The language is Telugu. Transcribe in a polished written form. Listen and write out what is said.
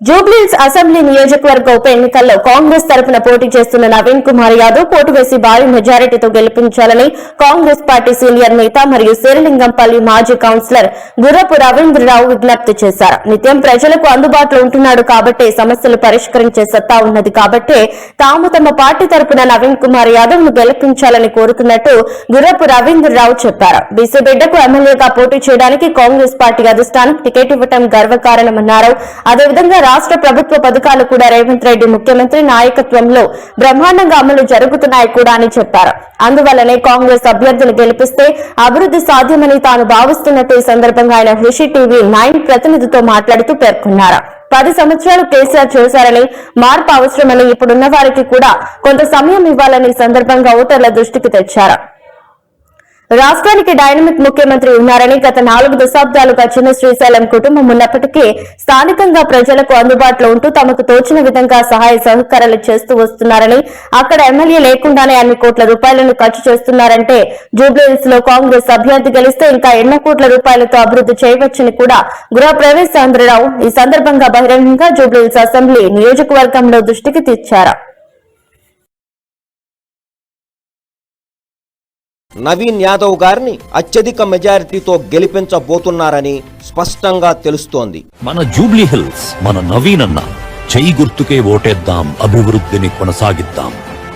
జూబ్లీహిల్స్ అసెంబ్లీ నియోజకవర్గ ఉప ఎన్నికల్లో కాంగ్రెస్ తరపున పోటీ చేస్తున్న నవీన్ కుమార్ యాదవ్ పోటీ వేసి భారీ మెజారిటీతో గెలిపించాలని కాంగ్రెస్ పార్టీ సీనియర్ నేత మరియు శేరిలింగంపల్లి మాజీ కౌన్సిలర్ గుర్రపు రవీంద్రరావు విజ్ఞప్తి చేశారు. నిత్యం ప్రజలకు అందుబాటులో ఉంటున్నాడు కాబట్టే సమస్యలు పరిష్కరించే సత్తా ఉన్నది కాబట్టే తాము తమ పార్టీ తరపున నవీన్ కుమార్ యాదవ్ ను గెలిపించాలని కోరుతున్నట్టు గుర్రపు రవీంద్రరావు చెప్పారు. బీసీ బిడ్డకు ఎమ్మెల్యేగా పోటీ చేయడానికి కాంగ్రెస్ పార్టీ అధిష్టానం టికెట్ ఇవ్వడం గర్వకారణమన్నారు. అదేవిధంగా రాష్ట్ర ప్రభుత్వ పథకాలు కూడా రేవంత్ రెడ్డి ముఖ్యమంత్రి నాయకత్వంలో బ్రహ్మాండంగా అమలు జరుగుతున్నాయి కూడా అని చెప్పారు. అందువల్లనే కాంగ్రెస్ అభ్యర్థులు గెలిపిస్తే అభివృద్ధి సాధ్యమని తాను భావిస్తున్నట్టు ఈ సందర్భంగా ఆయన రిషి టీవీ 9 ప్రతినిధితో మాట్లాడుతూ పేర్కొన్నారు. 10 సంవత్సరాలు కేసీఆర్ చేశారని, మార్పు అవసరమని, ఇప్పుడున్న వారికి కూడా కొంత సమయం ఇవ్వాలని సందర్భంగా ఓటర్ల దృష్టికి తెచ్చారు. రాష్ట్రానికి డైనమిక్ ముఖ్యమంత్రి ఉన్నారని, గత 4 దశాబ్దాలుగా చిన్న శ్రీశైలం కుటుంబం ఉన్నప్పటికీ స్థానికంగా ప్రజలకు అందుబాటులో ఉంటూ తమకు తోచిన విధంగా సహాయ సహకారాలు చేస్తూ వస్తున్నారని, అక్కడ ఎమ్మెల్యే లేకుండానే అన్ని కోట్ల రూపాయలను ఖర్చు చేస్తున్నారంటే జూబ్లీహిల్స్ లో కాంగ్రెస్ అభ్యర్థి గెలిస్తే ఇంకా ఎన్నో కోట్ల రూపాయలతో అభివృద్ధి చేయవచ్చని కూడా గృహప్రవేశ్ చంద్రరావు ఈ సందర్భంగా బహిరంగంగా జూబ్లీహిల్స్ అసెంబ్లీ నియోజకవర్గంలో దృష్టికి తెచ్చారు. నవీన్ యాదవ్ గారిని అత్యధిక మెజారిటీతో గెలిపించబోతున్నారని స్పష్టంగా తెలుస్తోంది. మన జూబ్లీహిల్స్, మన నవీన్ అన్న, చెయ్యి గుర్తుకే ఓటేద్దాం, అభివృద్ధిని కొనసాగిద్దాం.